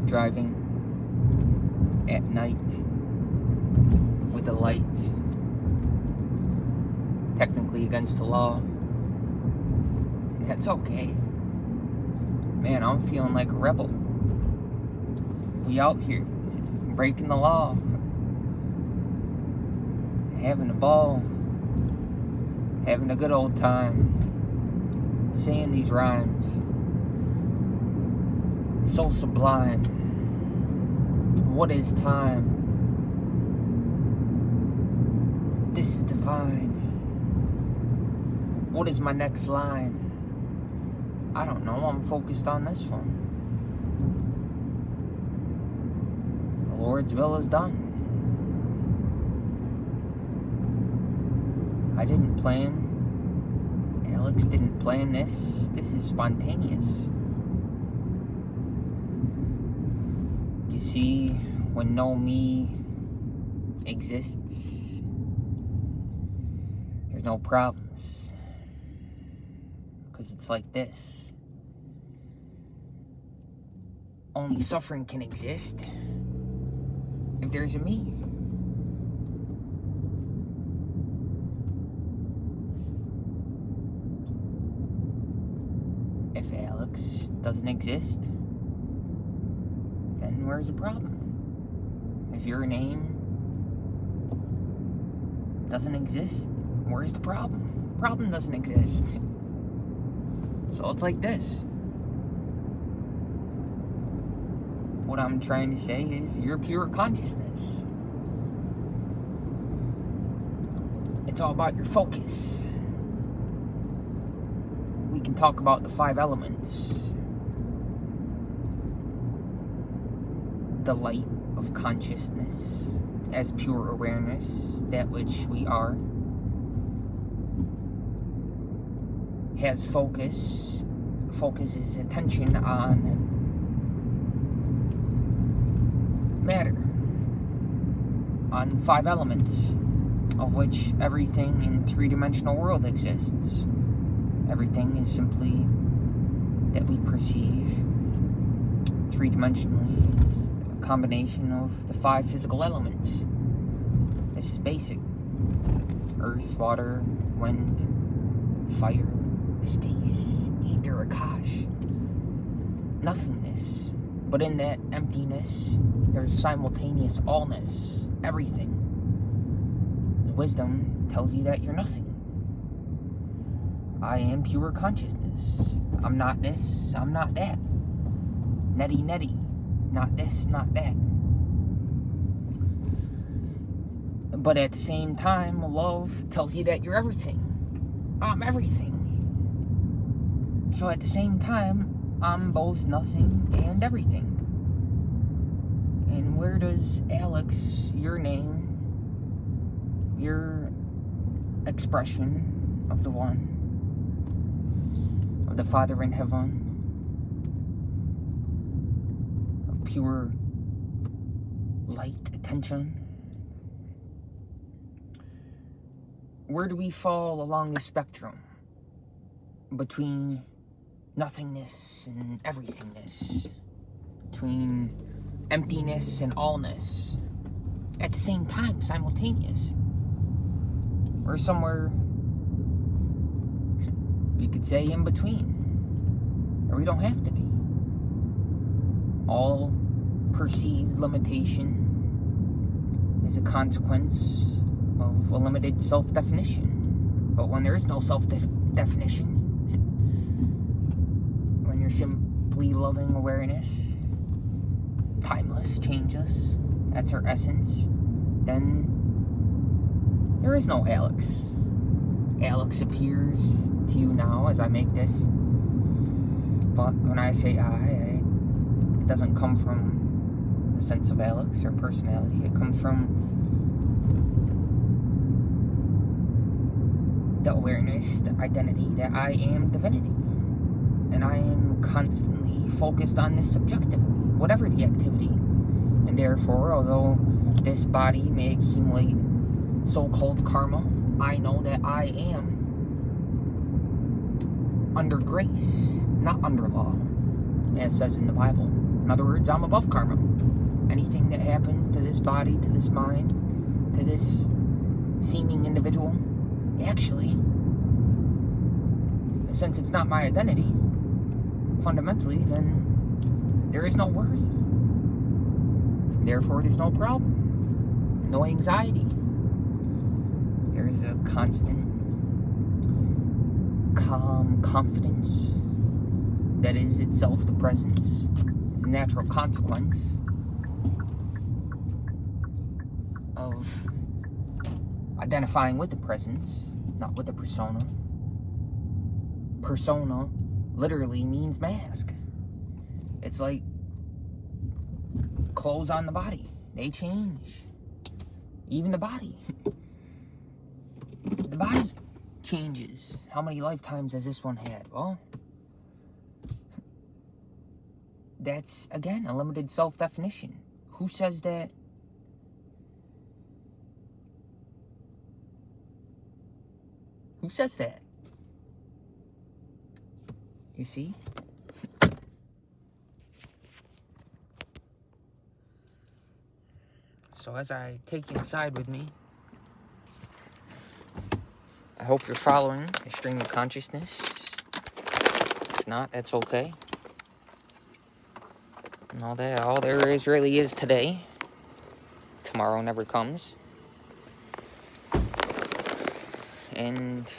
driving at night with a light, technically against the law. That's okay. Man, I'm feeling like a rebel. We out here, breaking the law, having a ball, having a good old time, saying these rhymes. So sublime. What is time? This is divine. What is my next line? I don't know. I'm focused on this one. The Lord's will is done. I didn't plan. Alex didn't plan this. This is spontaneous. You see, when no me exists, there's no problems. Because it's like this. Only suffering can exist if there's a me. If Alex doesn't exist, then where's the problem? If your name doesn't exist, where's the problem? Problem doesn't exist. So it's like this. What I'm trying to say is you're pure consciousness. It's all about your focus. We can talk about the 5 elements. The light of consciousness as pure awareness, that which we are, has focus, focuses attention on matter, on 5 elements, of which everything in 3-dimensional world exists. Everything is simply that we perceive 3-dimensionally is a combination of the 5 physical elements. This is basic. Earth, water, wind, fire, space, ether, Akash. Nothingness. But in that emptiness, there's simultaneous allness. Everything. Wisdom tells you that you're nothing. I am pure consciousness. I'm not this, I'm not that. Netty, netty. Not this, not that. But at the same time, love tells you that you're everything. I'm everything. So at the same time, I'm both nothing and everything. And where does Alex, your name, your expression of the One, of the Father in heaven, of pure light attention, where do we fall along the spectrum between nothingness and everythingness, between emptiness and allness, at the same time, simultaneous? Or somewhere, we could say, in between, or we don't have to be. All perceived limitation is a consequence of a limited self-definition. But when there is no self-definition, when you're simply loving awareness, timeless, changeless, that's her essence, then there is no Alex. Alex appears to you now as I make this. But when I say I, it doesn't come from a sense of Alex or personality. It comes from the awareness, the identity that I am divinity. And I am constantly focused on this subjectively, whatever the activity. And therefore, although this body may accumulate so-called karma, I know that I am under grace, not under law, as it says in the Bible. In other words, I'm above karma. Anything that happens to this body, to this mind, to this seeming individual, actually, since it's not my identity, fundamentally, then there is no worry. Therefore, there's no problem, no anxiety. There's a constant, calm confidence that is itself the presence. It's a natural consequence of identifying with the presence, not with the persona. Persona literally means mask. It's like clothes on the body. They change. Even the body. The body changes. How many lifetimes has this one had? Well, that's, again, a limited self-definition. Who says that? Who says that? You see? So as I take you inside with me, I hope you're following a stream of consciousness. If not, that's okay. And all there really is today. Tomorrow never comes. And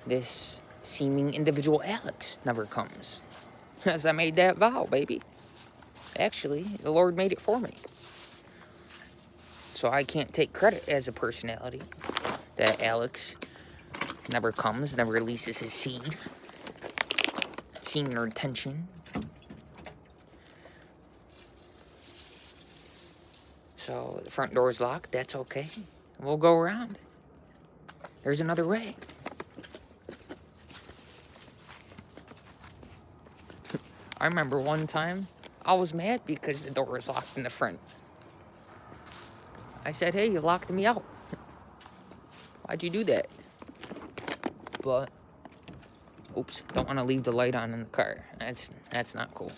this seeming individual Alex never comes. As I made that vow, baby. Actually, the Lord made it for me. So I can't take credit as a personality that Alex never comes, never releases his seed or intention. So the front door is locked, that's okay. We'll go around. There's another way. I remember one time I was mad because the door was locked in the front. I said, hey, you locked me out. Why'd you do that? But, oops, don't want to leave the light on in the car. That's not cool.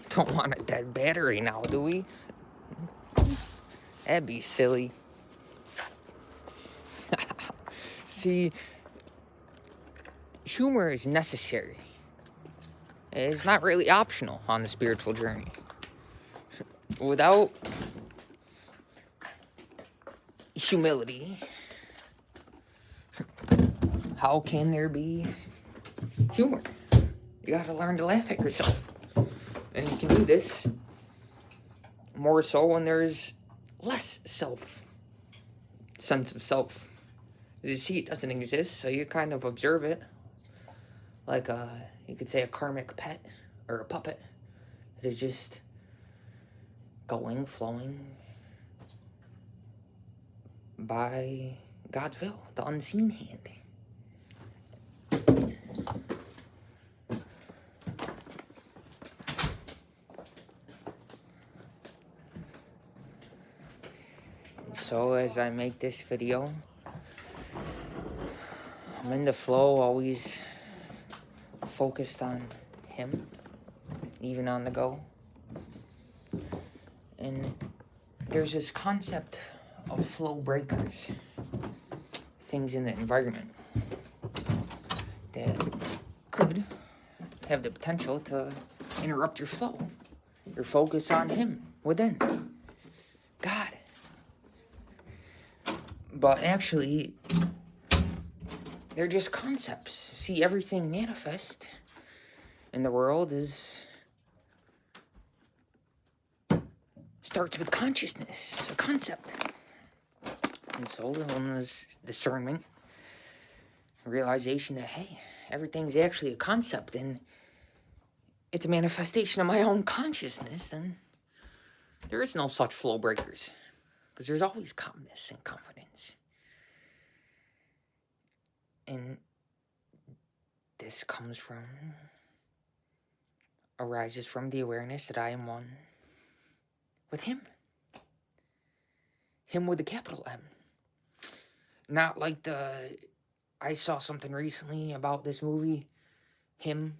Don't want a dead battery now, do we? That'd be silly. See, humor is necessary. It's not really optional on the spiritual journey. Without humility, how can there be humor? You gotta learn to laugh at yourself. And you can do this more so when there's less sense of self. You see, it doesn't exist, so you kind of observe it like you could say a karmic pet or a puppet that is just going, flowing by God's will, the unseen hand. So as I make this video, I'm in the flow, always focused on Him, even on the go. And there's this concept of flow breakers, things in the environment that could have the potential to interrupt your flow, your focus on Him within, God. But actually, they're just concepts. See, everything manifest in the world starts with consciousness, a concept. And so when there's discernment, realization that, hey, everything's actually a concept and it's a manifestation of my own consciousness, then there is no such flow breakers. Because there's always calmness and confidence. And this arises from the awareness that I am one with Him. Him with a capital M. Not like I saw something recently about this movie, him,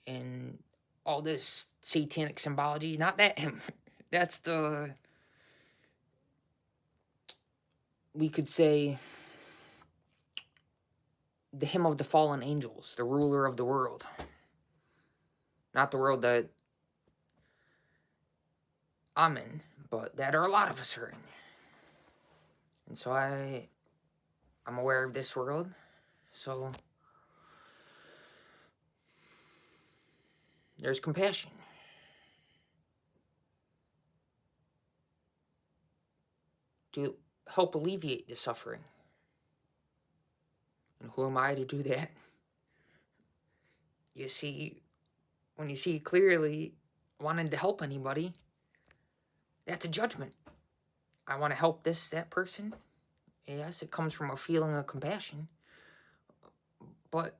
and all this satanic symbology. Not that him. That's we could say, the hymn of the fallen angels, the ruler of the world. Not the world that I'm in, but that a lot of us are in. And so I'm aware of this world. So there's compassion. To help alleviate the suffering. And who am I to do that? You see, when you see clearly wanting to help anybody, that's a judgment. I want to help that person. Yes, it comes from a feeling of compassion. But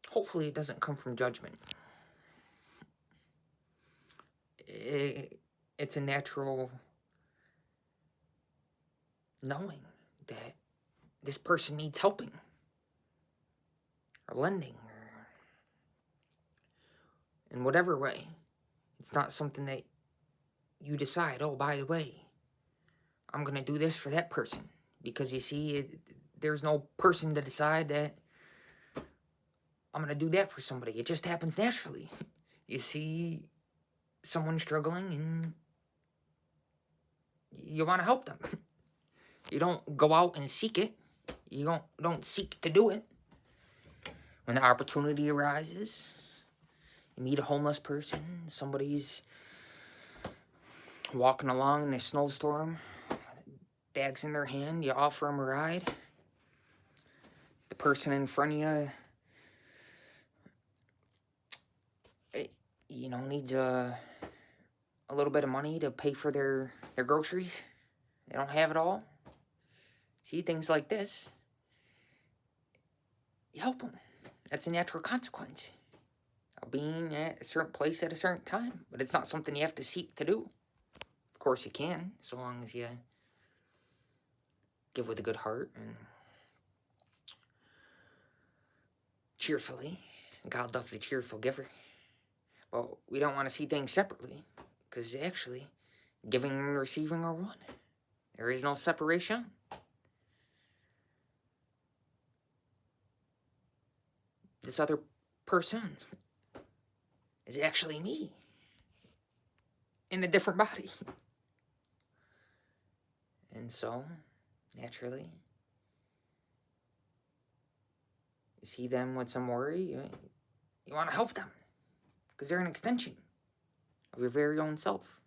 hopefully it doesn't come from judgment. It's a natural knowing that this person needs helping or lending or in whatever way. It's not something that you decide, oh, by the way, I'm going to do this for that person. Because you see, there's no person to decide that I'm going to do that for somebody. It just happens naturally. You see someone struggling and you want to help them. You don't go out and seek it. You don't seek to do it. When the opportunity arises, you meet a homeless person, somebody's walking along in a snowstorm, bags in their hand, you offer them a ride. The person in front of you, needs a little bit of money to pay for their groceries. They don't have it all. See, things like this, you help them. That's a natural consequence of being at a certain place at a certain time. But it's not something you have to seek to do. Of course you can, so long as you give with a good heart and cheerfully. God loves the cheerful giver. But we don't want to see things separately, because actually, giving and receiving are one. There is no separation. This other person is actually me in a different body. And so, naturally, you see them with some worry, you want to help them, because they're an extension of your very own self.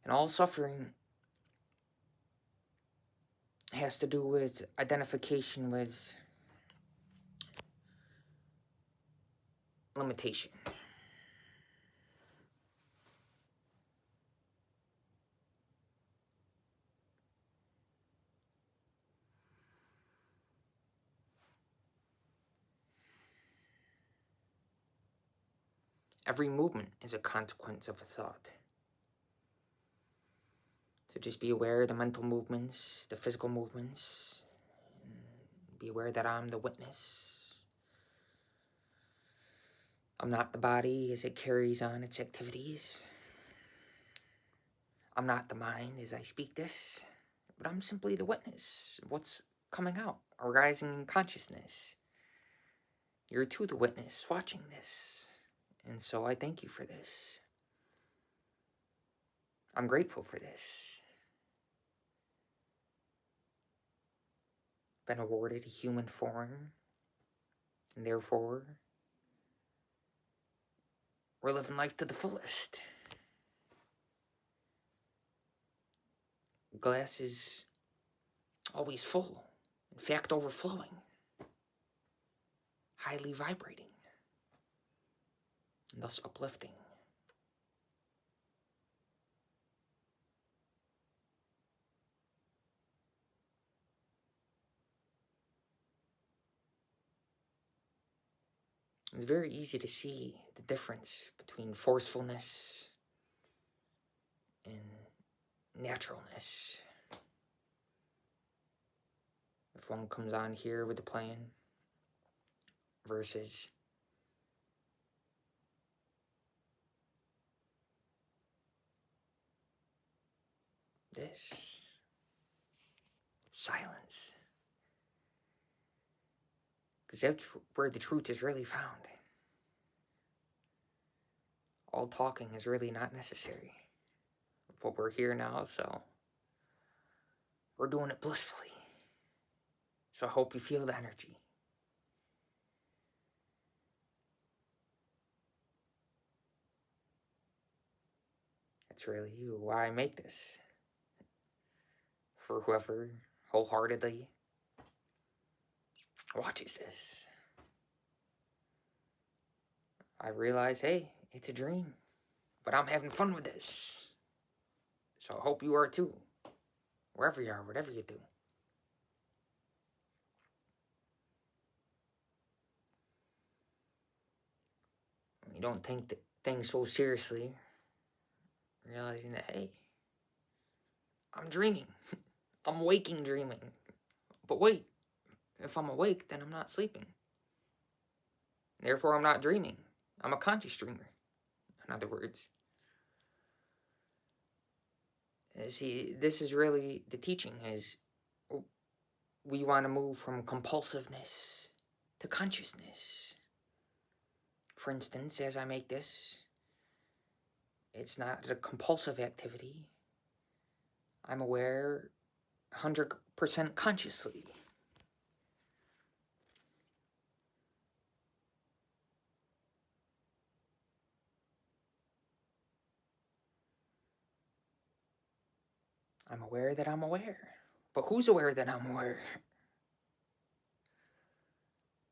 And all suffering has to do with identification with limitation. Every movement is a consequence of a thought. So just be aware of the mental movements, the physical movements. Be aware that I'm the witness. I'm not the body as it carries on its activities. I'm not the mind as I speak this, but I'm simply the witness of what's coming out, arising in consciousness. You're too the witness watching this, and so I thank you for this. I'm grateful for this. Been awarded a human form, and therefore, we're living life to the fullest. Glass is always full, in fact overflowing, highly vibrating, and thus uplifting. It's very easy to see the difference between forcefulness naturalness. If one comes on here with a plan versus this silence. Because that's where the truth is really found. All talking is really not necessary. But we're here now, so we're doing it blissfully. So I hope you feel the energy. That's really why I make this. For whoever wholeheartedly watches this. I realize, hey, it's a dream, but I'm having fun with this. So I hope you are too. Wherever you are, whatever you do. You don't take things so seriously, realizing that, hey, I'm dreaming. I'm waking dreaming. But wait, if I'm awake, then I'm not sleeping. Therefore, I'm not dreaming. I'm a conscious dreamer. In other words. See, this is really the teaching is we want to move from compulsiveness to consciousness. For instance, as I make this, it's not a compulsive activity. I'm aware 100% consciously. I'm aware that I'm aware. But who's aware that I'm aware?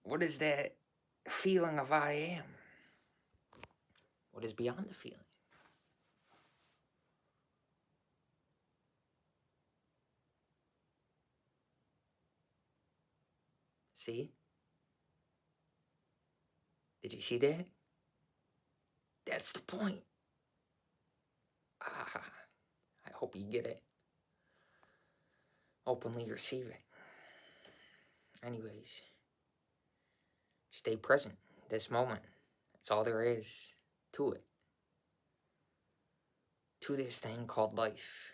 What is that feeling of I am? What is beyond the feeling? See? Did you see that? That's the point. Ah, I hope you get it. Openly receive it. Anyways, stay present. This moment. That's all there is to it. To this thing called life.